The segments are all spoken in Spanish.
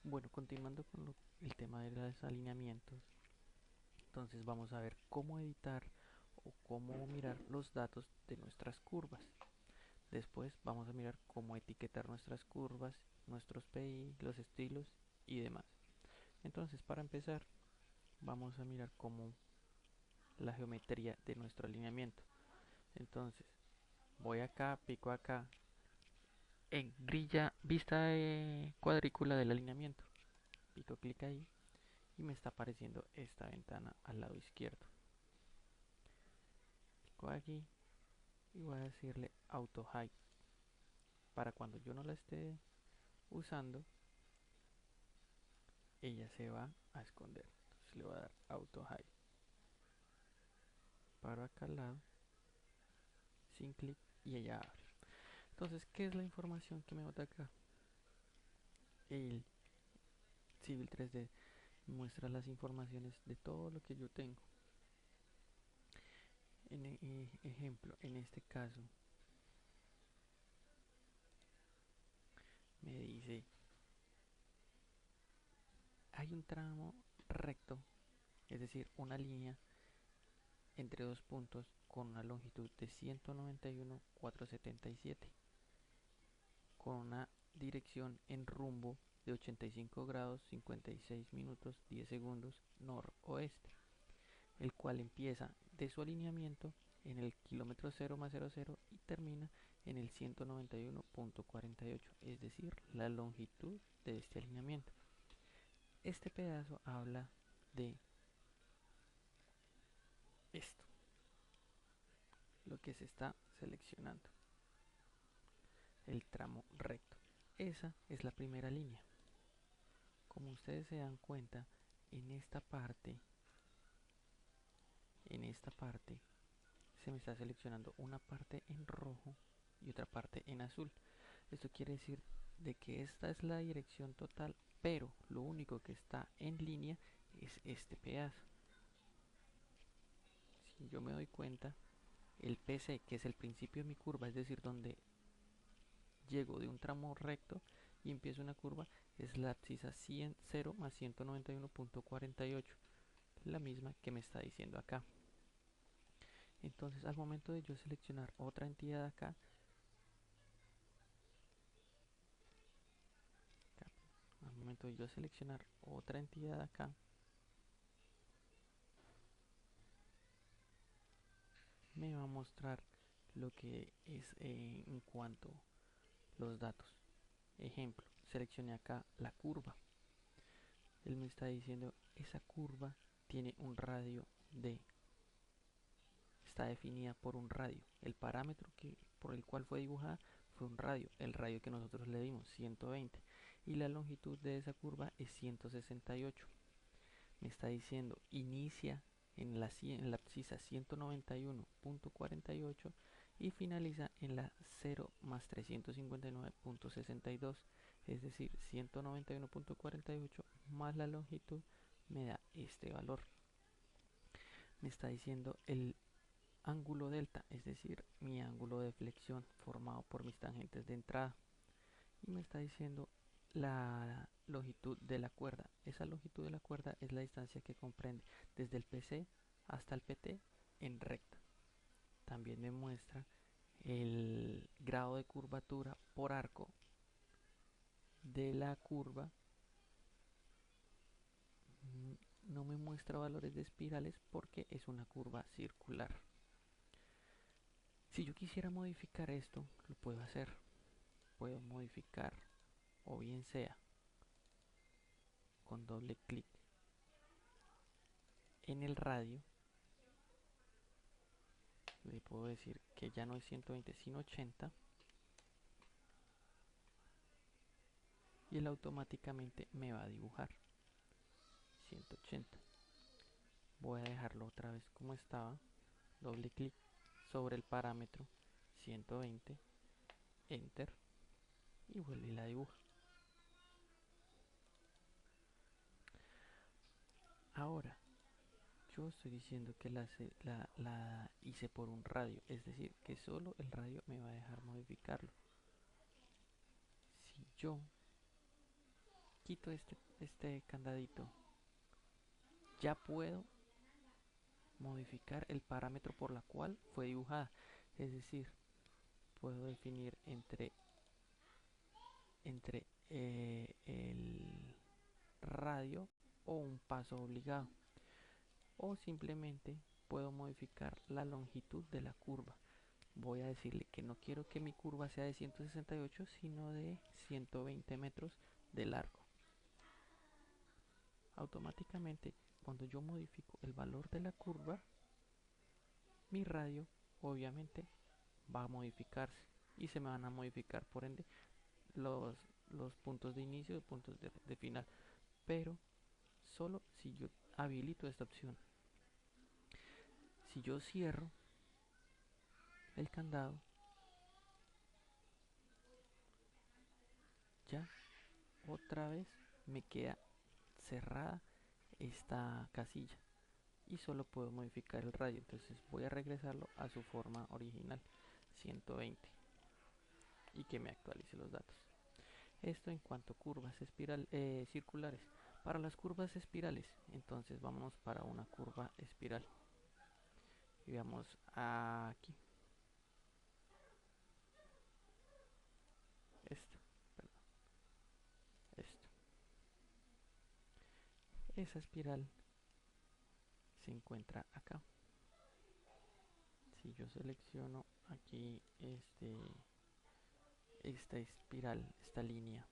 Bueno, continuando con el tema de los alineamientos, entonces vamos a ver cómo editar o cómo mirar los datos de nuestras curvas. Después vamos a mirar cómo etiquetar nuestras curvas, nuestros PI, los estilos y demás. Entonces, para empezar, vamos a mirar cómo la geometría de nuestro alineamiento. Entonces, voy acá, pico acá en grilla vista de cuadrícula del alineamiento. Pico clic ahí y me está apareciendo esta ventana al lado izquierdo. Pico aquí y voy a decirle auto hide para cuando yo no la esté usando, ella se va a esconder. Entonces le voy a dar auto hide. Paro acá al lado, sin clic y ella abre. Entonces, ¿qué es la información que me bota acá? El Civil 3D muestra las informaciones de todo lo que yo tengo. En ejemplo, en este caso, me dice, hay un tramo recto, es decir, una línea entre dos puntos con una longitud de 191,477 con una dirección en rumbo de 85 grados 56 minutos 10 segundos noroeste, el cual empieza de su alineamiento en el kilómetro 0,00 y termina en el 191,48, es decir, la longitud de este alineamiento. Este pedazo habla de esto, lo que se está seleccionando, el tramo recto. Esa es la primera línea. Como ustedes se dan cuenta, en esta parte, en esta parte, se me está seleccionando una parte en rojo y otra parte en azul. Esto quiere decir de que esta es la dirección total, pero lo único que está en línea es este pedazo. Si yo me doy cuenta, el PC, que es el principio de mi curva, es decir, donde llego de un tramo recto y empiezo una curva, es la abscisa 0 más 191,48, la misma que me está diciendo acá. Entonces, al momento de yo seleccionar otra entidad acá, al momento de yo seleccionar otra entidad acá, me va a mostrar lo que es en cuanto los datos. Ejemplo, seleccioné acá la curva. Él me está diciendo esa curva tiene un radio de, está definida por un radio. El parámetro por el cual fue dibujada fue un radio, el radio que nosotros le dimos, 120. Y la longitud de esa curva es 168. Me está diciendo inicia en la abscisa 191,48 y finaliza en la 0 más 359,62, es decir, 191,48 más la longitud me da este valor. Me está diciendo el ángulo delta, es decir, mi ángulo de flexión formado por mis tangentes de entrada, y me está diciendo la longitud de la cuerda. Esa longitud de la cuerda es la distancia que comprende desde el PC hasta el PT en recta. También me muestra el grado de curvatura por arco de la curva. No me muestra valores de espirales porque es una curva circular. Si yo quisiera modificar esto, lo puedo hacer. Puedo modificar, o bien sea con doble clic en el radio, le puedo decir que ya no es 120 sino 80 y él automáticamente me va a dibujar 180. Voy a dejarlo otra vez como estaba, doble clic sobre el parámetro 120, enter, y vuelve y la dibuja. Ahora, yo estoy diciendo que la hice por un radio, es decir, que solo el radio me va a dejar modificarlo. Si yo quito este candadito, ya puedo modificar el parámetro por la cual fue dibujada. Es decir, puedo definir entre el radio o un paso obligado, o simplemente puedo modificar la longitud de la curva. Voy a decirle que no quiero que mi curva sea de 168 sino de 120 metros de largo. Automáticamente, cuando yo modifico el valor de la curva, mi radio obviamente va a modificarse y se me van a modificar por ende los, los puntos de inicio y puntos de final, pero solo si yo habilito esta opción. Si yo cierro el candado, ya otra vez me queda cerrada esta casilla y solo puedo modificar el radio. Entonces voy a regresarlo a su forma original, 120, y que me actualice los datos. Esto en cuanto a curvas circulares. Para las curvas espirales, entonces vamos para una curva espiral y veamos aquí esto, perdón, esto. Esa espiral se encuentra acá. Si yo selecciono aquí esta espiral, esta línea,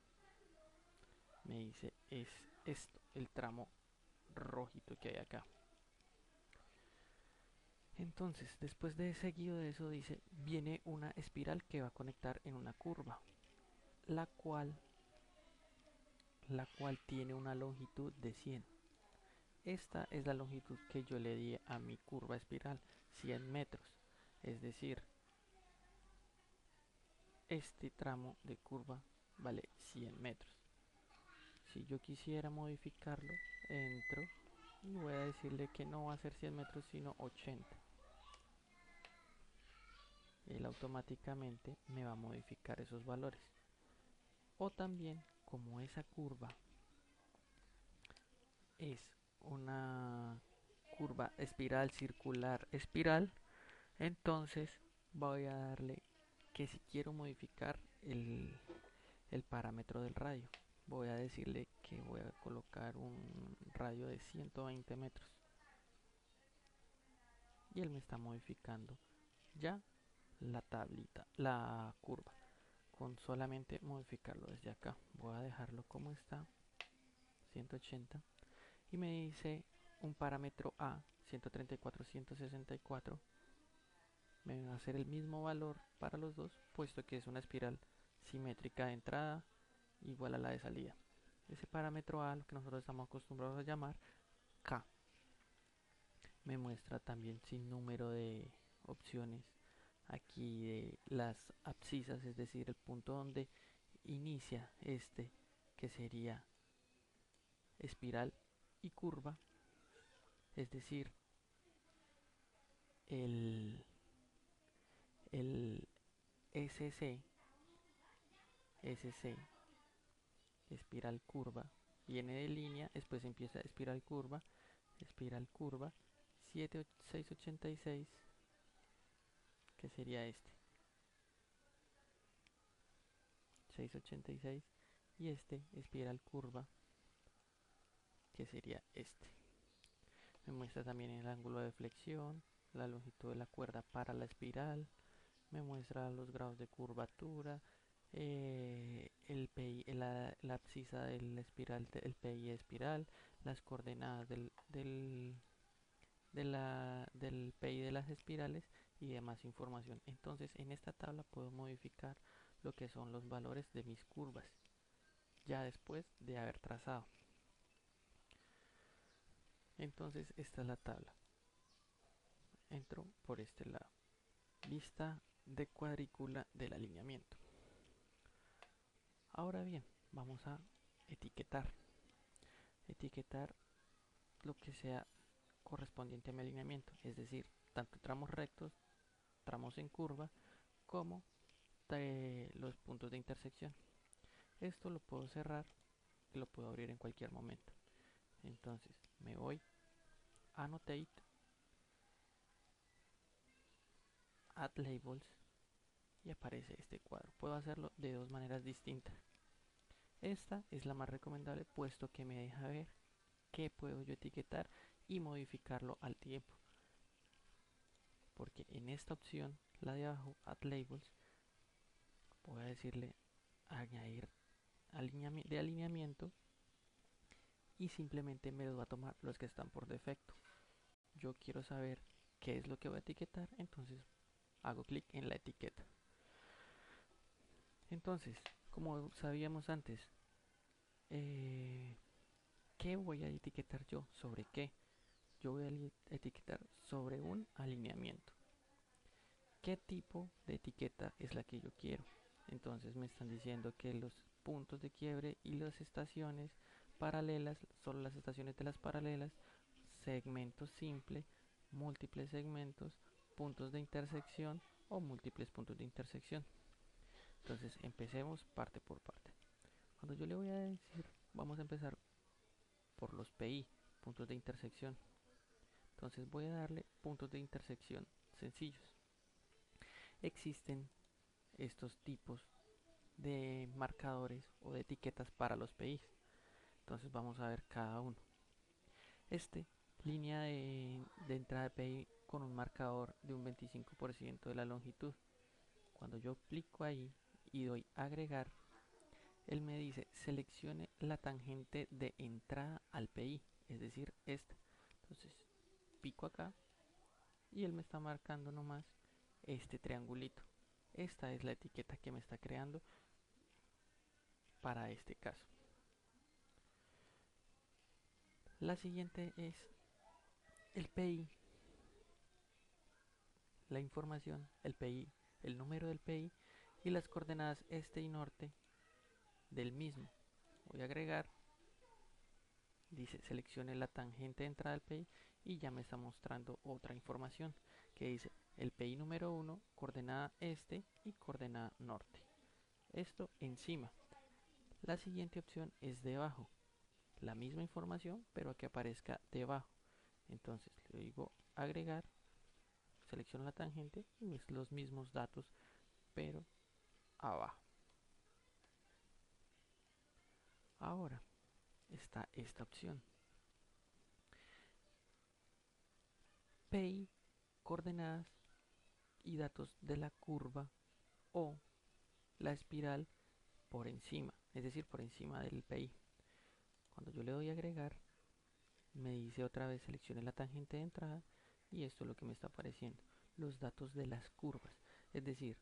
me dice es esto, el tramo rojito que hay acá. Entonces, después de seguido de eso dice, viene una espiral que va a conectar en una curva, la cual tiene una longitud de 100. Esta es la longitud que yo le di a mi curva espiral, 100 metros. Es decir, este tramo de curva vale 100 metros. Si yo quisiera modificarlo, entro y voy a decirle que no va a ser 100 metros sino 80. Él automáticamente me va a modificar esos valores. O también, como esa curva es una curva espiral, circular, espiral, entonces voy a darle que si quiero modificar el parámetro del radio, voy a decirle que voy a colocar un radio de 120 metros y él me está modificando ya la tablita, la curva, con solamente modificarlo desde acá. Voy a dejarlo como está, 180, y me dice un parámetro A, 134, 164, me va a hacer el mismo valor para los dos, puesto que es una espiral simétrica de entrada igual a la de salida. Ese parámetro A, lo que nosotros estamos acostumbrados a llamar K, me muestra también sin número de opciones aquí de las abscisas, es decir, el punto donde inicia que sería espiral y curva, es decir, el, el SC, espiral curva, viene de línea, después empieza espiral curva, 686, que sería 686, y espiral curva, que sería Me muestra también el ángulo de flexión, la longitud de la cuerda para la espiral, me muestra los grados de curvatura, el PI, la abscisa del espiral, el PI espiral, las coordenadas del PI de las espirales y demás información. Entonces en esta tabla puedo modificar lo que son los valores de mis curvas ya después de haber trazado. Entonces esta es la tabla. Entro por este lado. Vista de cuadrícula del alineamiento. Ahora bien, vamos a etiquetar. Etiquetar lo que sea correspondiente a mi alineamiento, es decir, tanto tramos rectos, tramos en curva, como los puntos de intersección. Esto lo puedo cerrar que lo puedo abrir en cualquier momento. Entonces me voy a Annotate, Add Labels y aparece este cuadro. Puedo hacerlo de dos maneras distintas. Esta es la más recomendable puesto que me deja ver qué puedo yo etiquetar y modificarlo al tiempo. Porque en esta opción, la de abajo, Add Labels, voy a decirle añadir de alineamiento y simplemente me va a tomar los que están por defecto. Yo quiero saber qué es lo que voy a etiquetar, entonces hago clic en la etiqueta. Entonces, como sabíamos antes, ¿qué voy a etiquetar yo? ¿Sobre qué? Yo voy a etiquetar sobre un alineamiento. ¿Qué tipo de etiqueta es la que yo quiero? Entonces me están diciendo que los puntos de quiebre y las estaciones paralelas, solo las estaciones de las paralelas, segmentos simple, múltiples segmentos, puntos de intersección o múltiples puntos de intersección. Entonces empecemos parte por parte. Cuando yo le voy a decir, vamos a empezar por los PI, puntos de intersección. Entonces voy a darle puntos de intersección sencillos. Existen estos tipos de marcadores o de etiquetas para los PI. Entonces vamos a ver cada uno. Línea de entrada de PI con un marcador de un 25% de la longitud. Cuando yo clico ahí y doy agregar, él me dice seleccione la tangente de entrada al PI, es decir, esta. Entonces pico acá y él me está marcando nomás este triangulito. Esta es la etiqueta que me está creando para este caso. La siguiente es el PI, la información, el PI, el número del PI y las coordenadas este y norte del mismo. Voy a agregar, dice seleccione la tangente de entrada del PI y ya me está mostrando otra información que dice el PI número 1, coordenada este y coordenada norte. Esto encima. La siguiente opción es debajo. La misma información, pero que aparezca debajo. Entonces le digo agregar, selecciono la tangente y es los mismos datos, pero abajo. Ahora está esta opción. PI, coordenadas y datos de la curva o la espiral por encima, es decir, por encima del PI. Cuando yo le doy a agregar, me dice otra vez seleccione la tangente de entrada y esto es lo que me está apareciendo, los datos de las curvas, es decir,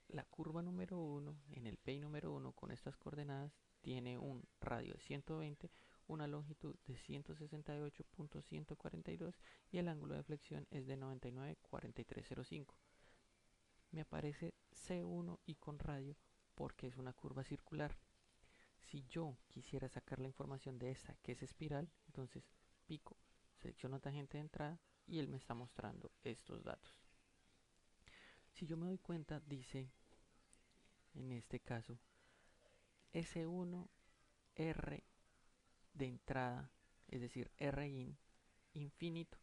la curva número 1 en el PI número 1 con estas coordenadas tiene un radio de 120, una longitud de 168.142 y el ángulo de flexión es de 99,4305. Me aparece C1 y con radio porque es una curva circular. Si yo quisiera sacar la información de esta que es espiral, entonces pico, selecciono tangente de entrada y él me está mostrando estos datos. Si yo me doy cuenta, dice en este caso S1R de entrada, es decir, Rin infinito.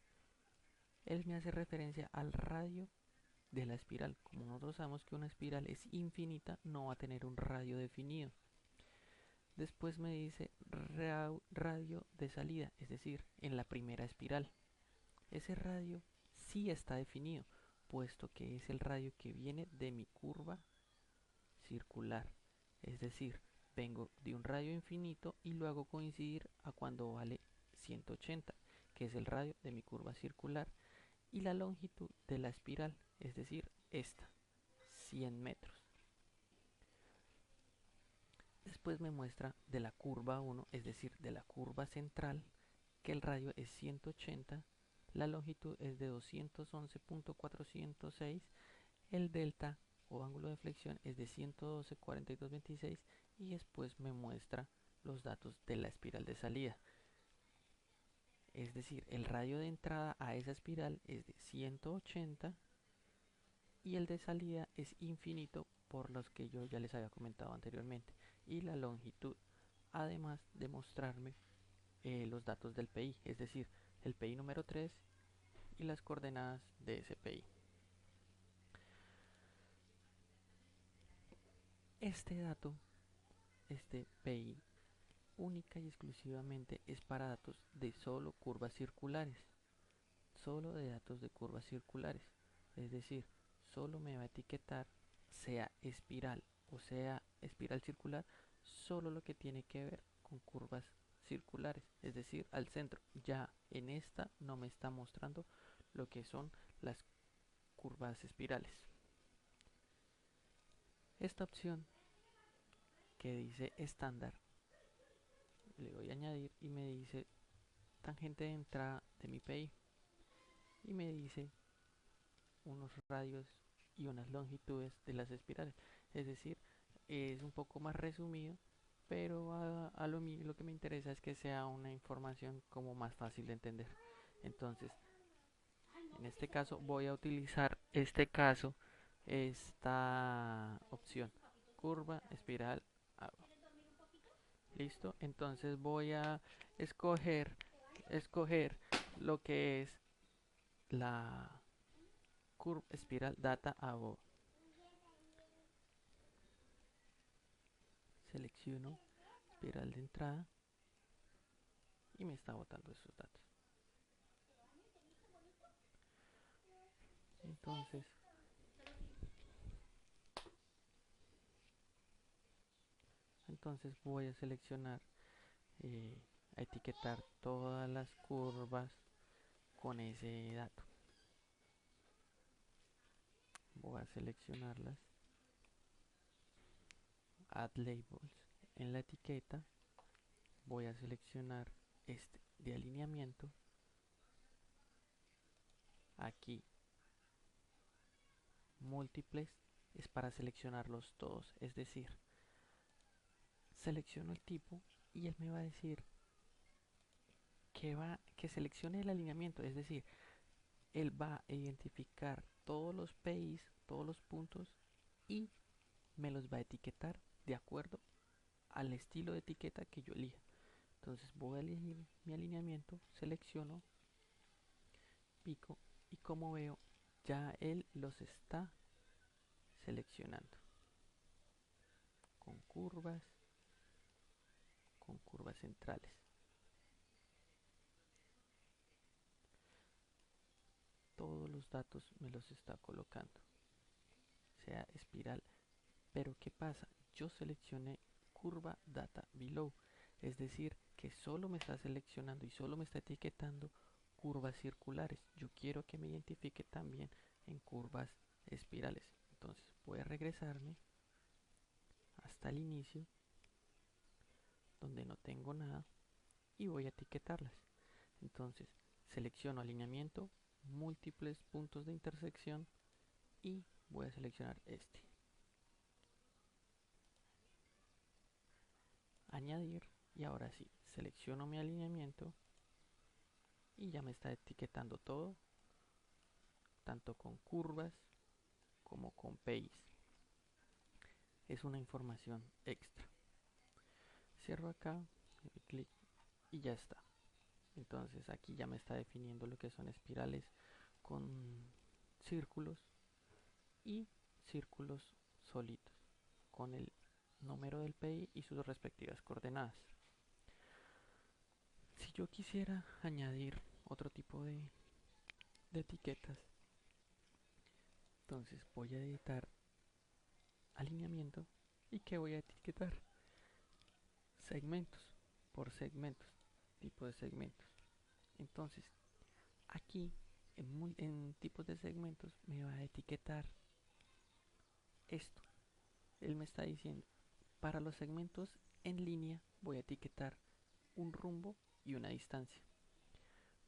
Él me hace referencia al radio de la espiral. Como nosotros sabemos que una espiral es infinita, no va a tener un radio definido. Después me dice radio de salida, es decir, en la primera espiral. Ese radio sí está definido, puesto que es el radio que viene de mi curva circular. Es decir, vengo de un radio infinito y lo hago coincidir a cuando vale 180, que es el radio de mi curva circular, y la longitud de la espiral, es decir, esta, 100 metros. Después me muestra de la curva 1, es decir, de la curva central, que el radio es 180, la longitud es de 211.406, el delta o ángulo de flexión es de 112,4226 y después me muestra los datos de la espiral de salida. Es decir, el radio de entrada a esa espiral es de 180 y el de salida es infinito por los que yo ya les había comentado anteriormente. Y la longitud además de mostrarme los datos del PI, es decir, el PI número 3 y las coordenadas de ese PI. Este dato, este PI, única y exclusivamente es para datos de solo curvas circulares, solo de datos de curvas circulares, es decir, solo me va a etiquetar, sea espiral o sea espiral circular, solo lo que tiene que ver con curvas circulares, es decir, al centro. Ya en esta no me está mostrando lo que son las curvas espirales. Esta opción que dice estándar, le voy a añadir y me dice tangente de entrada de mi PI y me dice unos radios y unas longitudes de las espirales. Es decir, es un poco más resumido, pero lo que me interesa es que sea una información como más fácil de entender. Entonces, en este caso voy a utilizar esta opción, curva, espiral, agua. Listo, entonces voy a escoger, escoger lo que es la curva espiral data above. Selecciono espiral de entrada y me está botando esos datos. Entonces voy a seleccionar, a etiquetar todas las curvas con ese dato. Voy a seleccionarlas, add labels. En la etiqueta voy a seleccionar este de alineamiento. Aquí múltiples es para seleccionarlos todos, es decir, selecciono el tipo y él me va a decir que seleccione el alineamiento, es decir, él va a identificar todos los PIs, todos los puntos y me los va a etiquetar de acuerdo al estilo de etiqueta que yo elija. Entonces voy a elegir mi alineamiento, selecciono, pico y como veo ya él los está seleccionando con curvas centrales. Todos los datos me los está colocando, sea espiral. Pero ¿qué pasa? Yo seleccioné curva data below, es decir, que solo me está seleccionando y solo me está etiquetando curvas circulares. Yo quiero que me identifique también en curvas espirales. Entonces voy a regresarme hasta el inicio, donde no tengo nada, y voy a etiquetarlas. Entonces selecciono alineamiento, múltiples puntos de intersección y voy a seleccionar este. Añadir y ahora sí, selecciono mi alineamiento y ya me está etiquetando todo, tanto con curvas como con PIs. Es una información extra. Cierro acá, doy clic y ya está. Entonces aquí ya me está definiendo lo que son espirales con círculos y círculos solitos con el número del PI y sus respectivas coordenadas. Si yo quisiera añadir otro tipo de etiquetas, entonces voy a editar alineamiento y que voy a etiquetar segmentos por segmentos, tipo de segmentos. Entonces aquí en tipos de segmentos me va a etiquetar esto. Él me está diciendo, para los segmentos en línea voy a etiquetar un rumbo y una distancia.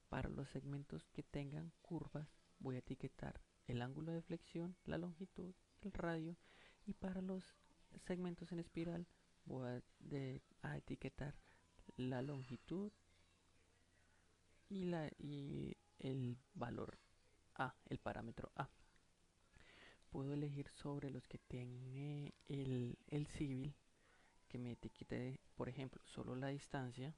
Para los segmentos que tengan curvas voy a etiquetar el ángulo de flexión, la longitud, el radio, y para los segmentos en espiral voy a etiquetar la longitud y el valor A, el parámetro A. Puedo elegir sobre los que tiene el civil que me etiquete, por ejemplo, solo la distancia,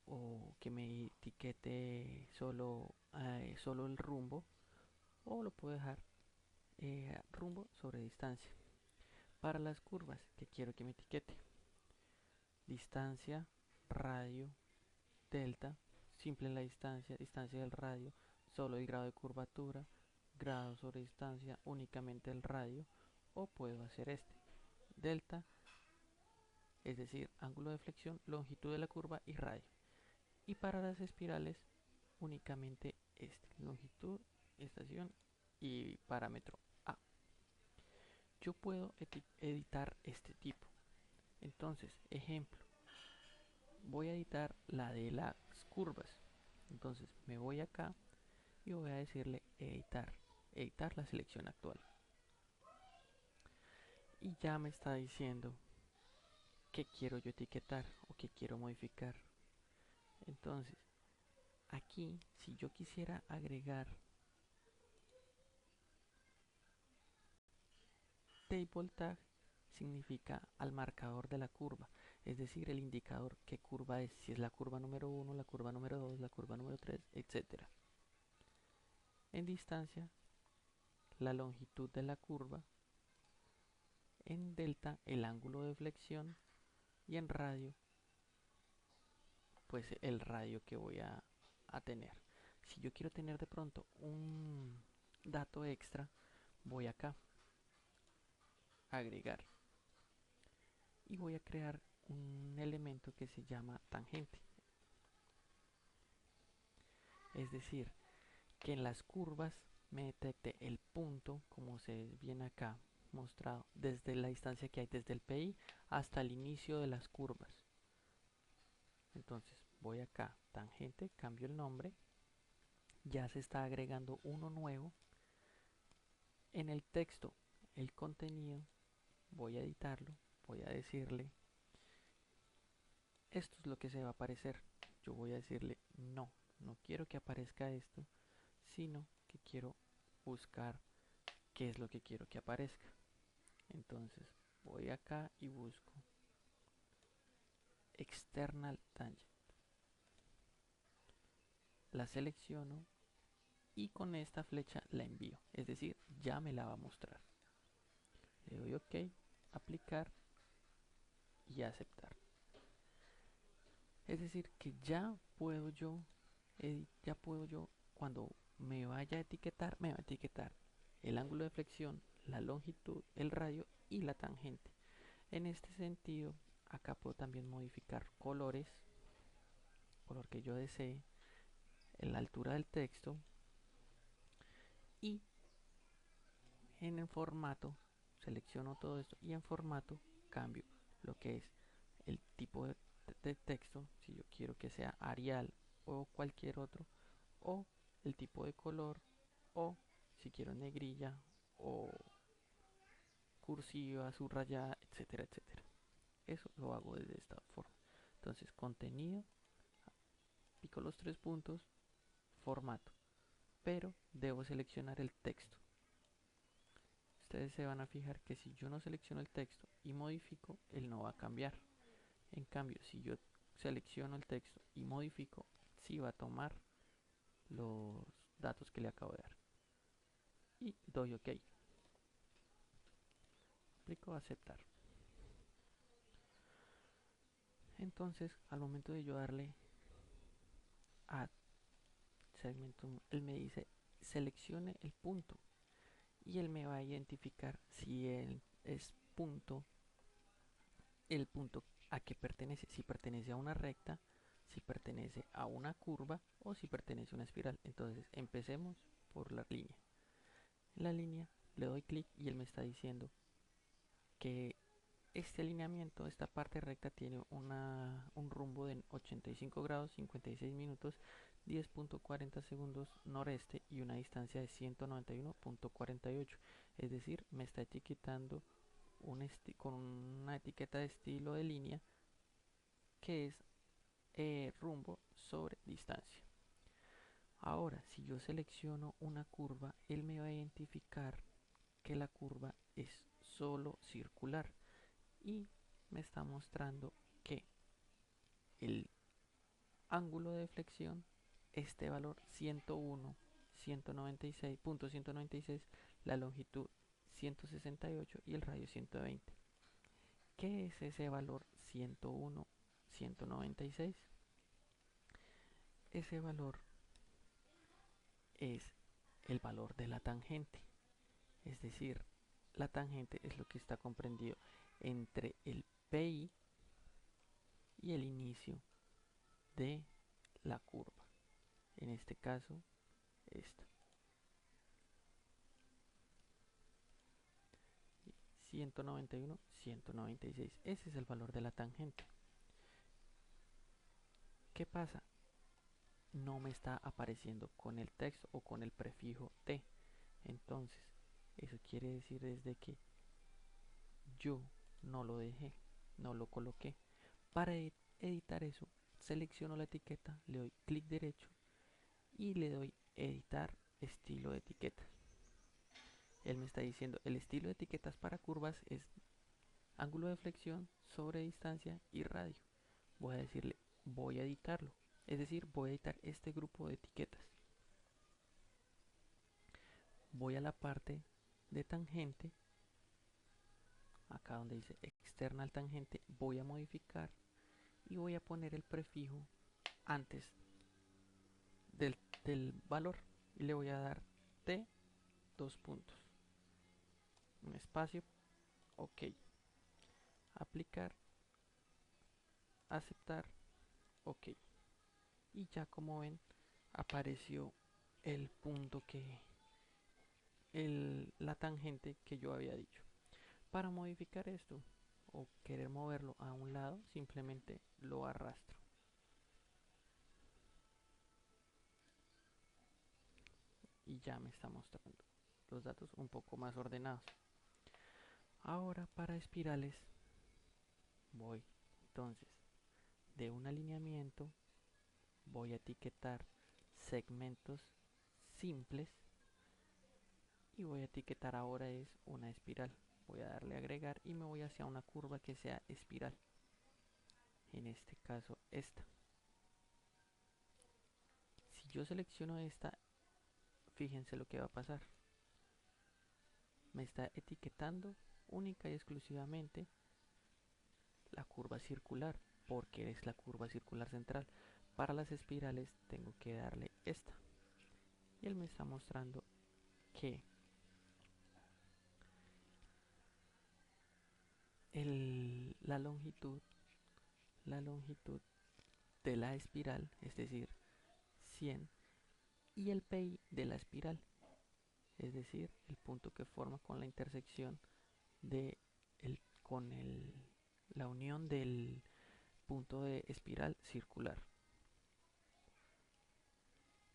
o que me etiquete solo el rumbo, o lo puedo dejar rumbo sobre distancia. Para las curvas que quiero que me etiquete, distancia, radio, delta, simple en la distancia, distancia del radio, solo el grado de curvatura, grado sobre distancia, únicamente el radio, o puedo hacer delta, es decir, ángulo de flexión, longitud de la curva y radio. Y para las espirales, únicamente longitud, estación y parámetro A. Yo puedo editar este tipo. Entonces, ejemplo, voy a editar la de las curvas. Entonces me voy acá y voy a decirle editar la selección actual. Y ya me está diciendo qué quiero yo etiquetar o qué quiero modificar. Entonces, aquí, si yo quisiera agregar table tag, significa al marcador de la curva, es decir, el indicador qué curva es, si es la curva número 1, la curva número 2, la curva número 3, etc. En distancia, la longitud de la curva, en delta, el ángulo de flexión, y en radio, pues el radio que voy a tener. Si yo quiero tener de pronto un dato extra, voy acá, agregar, y voy a crear un elemento que se llama tangente. Es decir, que en las curvas me detecte el punto, como se viene acá mostrado, desde la distancia que hay desde el PI hasta el inicio de las curvas. Entonces voy acá, tangente, cambio el nombre, ya se está agregando uno nuevo. En el texto, el contenido, voy a editarlo, voy a decirle, esto es lo que se va a aparecer. Yo voy a decirle, no, no quiero que aparezca esto, sino que quiero buscar qué es lo que quiero que aparezca. Entonces voy acá y busco external tangent, la selecciono y con esta flecha la envío, es decir, ya me la va a mostrar. Le doy OK, aplicar y aceptar. Es decir, que ya puedo yo, cuando me vaya a etiquetar, me va a etiquetar el ángulo de flexión, la longitud, el radio y la tangente. En este sentido, acá puedo también modificar colores, color que yo desee, en la altura del texto, y en el formato selecciono todo esto y en formato cambio lo que es el tipo de texto, si yo quiero que sea Arial o cualquier otro, o el tipo de color, o si quiero negrilla o cursiva, subrayada, etcétera, etcétera. Eso lo hago desde esta forma. Entonces, contenido, pico los tres puntos, formato, pero debo seleccionar el texto. Ustedes se van a fijar que si yo no selecciono el texto y modifico, él no va a cambiar. En cambio, si yo selecciono el texto y modifico, sí va a tomar los datos que le acabo de dar. Y doy OK. Aplico aceptar. Entonces, al momento de yo darle a segmento, él me dice seleccione el punto y él me va a identificar si él es el punto a que pertenece, si pertenece a una recta, si pertenece a una curva o si pertenece a una espiral. Entonces empecemos por la línea. En la línea le doy clic y él me está diciendo que este alineamiento, esta parte recta tiene un rumbo de 85 grados, 56 minutos, 10.40 segundos noreste y una distancia de 191.48. Es decir, me está etiquetando con una etiqueta de estilo de línea que es rumbo sobre distancia. Ahora, si yo selecciono una curva, él me va a identificar que la curva es solo circular. y me está mostrando que el ángulo de flexión, este valor 101, 196.196, la longitud 168 y el radio 120. ¿Qué es ese valor 101, 196? Ese valor es el valor de la tangente, es decir, la tangente es lo que está comprendido entre el PI y el inicio de la curva, en este caso esta. 191, 196, ese es el valor de la tangente. ¿Qué pasa? No me está apareciendo con el texto o con el prefijo t. Entonces, eso quiere decir desde que yo no lo dejé, no lo coloqué. Para editar eso, selecciono la etiqueta, le doy clic derecho y le doy editar estilo de etiquetas. Él me está diciendo el estilo de etiquetas para curvas es ángulo de flexión sobre distancia y radio. Voy a decirle voy a editarlo, es decir, voy a editar este grupo de etiquetas. Voy a la parte de tangente, acá donde dice external tangente, voy a modificar y voy a poner el prefijo antes del valor y le voy a dar t, dos puntos, un espacio, ok, aplicar, aceptar, ok, y ya como ven apareció el punto que la tangente que yo había dicho. Para modificar esto o querer moverlo a un lado, simplemente lo arrastro y ya me está mostrando los datos un poco más ordenados. Ahora para espirales voy entonces de un alineamiento, voy a etiquetar segmentos simples y voy a etiquetar ahora es una espiral. Voy a darle a agregar y me voy hacia una curva que sea espiral, en este caso esta. Si yo selecciono esta, fíjense lo que va a pasar. Me está etiquetando única y exclusivamente la curva circular, porque es la curva circular central. Para las espirales tengo que darle esta. Y él me está mostrando que la longitud de la espiral, es decir, 100, y el PI de la espiral, es decir, el punto que forma con la intersección de la unión del punto de espiral circular.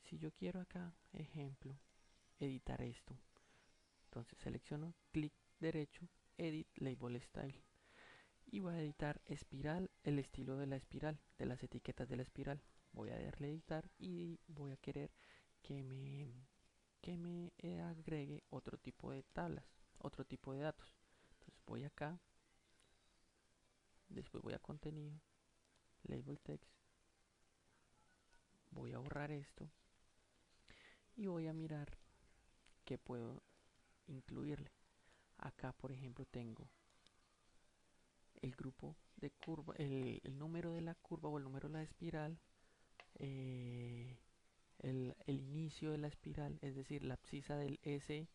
Si yo quiero acá, ejemplo, editar esto, entonces selecciono clic derecho, edit label style y voy a editar espiral, el estilo de la espiral, de las etiquetas de la espiral. Voy a darle editar y voy a querer que me agregue otro tipo de tablas, otro tipo de datos. Entonces voy acá, después voy a contenido, label text, voy a borrar esto y voy a mirar qué puedo incluirle. Acá por ejemplo tengo el grupo de curva, el número de la curva o el número de la espiral, eh, el inicio de la espiral, es decir, la abscisa del S,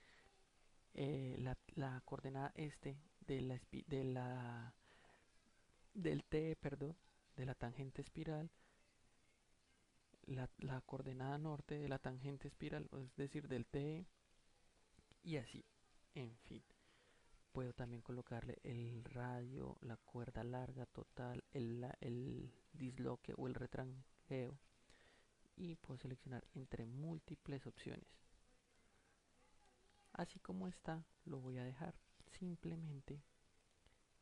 la coordenada este del T, perdón, de la tangente espiral, la coordenada norte de la tangente espiral, es decir, del T, y así, en fin. Puedo también colocarle el radio, la cuerda larga total, el disloque o el retranjeo, y puedo seleccionar entre múltiples opciones. Así como está, lo voy a dejar. Simplemente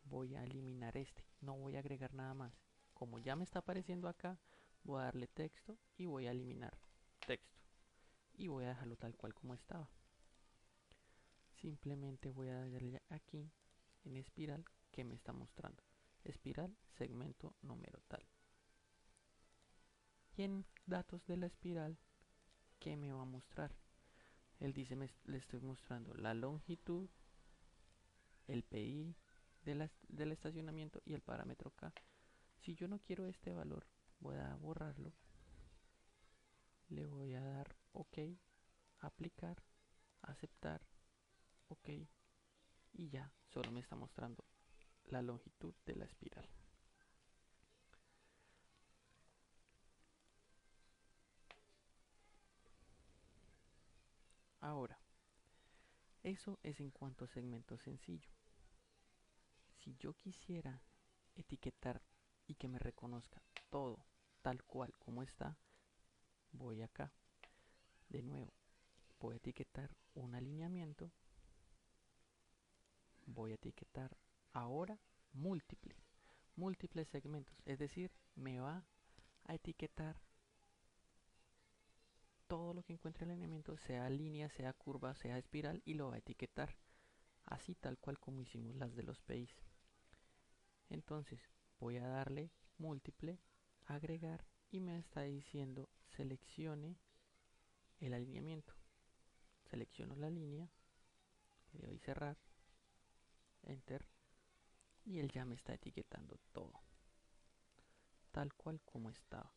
voy a eliminar este, no voy a agregar nada más. Como ya me está apareciendo acá, voy a darle texto y voy a eliminar texto. Y voy a dejarlo tal cual como estaba. Simplemente voy a darle aquí en espiral ¿qué me está mostrando? Espiral, segmento, número tal. Y en datos de la espiral, ¿qué me va a mostrar? Él dice, le estoy mostrando la longitud, el PI del estacionamiento y el parámetro K. Si yo no quiero este valor, voy a borrarlo. Le voy a dar OK, aplicar, aceptar, OK. Y ya, solo me está mostrando la longitud de la espiral. Ahora, eso es en cuanto a segmento sencillo. Si yo quisiera etiquetar y que me reconozca todo tal cual como está, voy acá. De nuevo, voy a etiquetar un alineamiento. Voy a etiquetar ahora múltiples segmentos. Es decir, me va a etiquetar todo lo que encuentre el alineamiento, sea línea, sea curva, sea espiral, y lo va a etiquetar así tal cual como hicimos las de los PIs. Entonces voy a darle múltiple, agregar, y me está diciendo seleccione el alineamiento. Selecciono la línea, le doy cerrar, enter, y él ya me está etiquetando todo tal cual como estaba.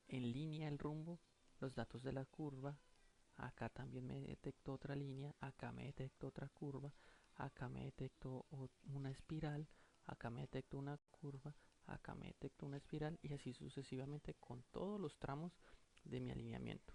En línea el rumbo, los datos de la curva. Acá también me detectó otra línea, acá me detectó otra curva, acá me detectó una espiral, acá me detectó una curva, acá me detectó una espiral, y así sucesivamente con todos los tramos de mi alineamiento.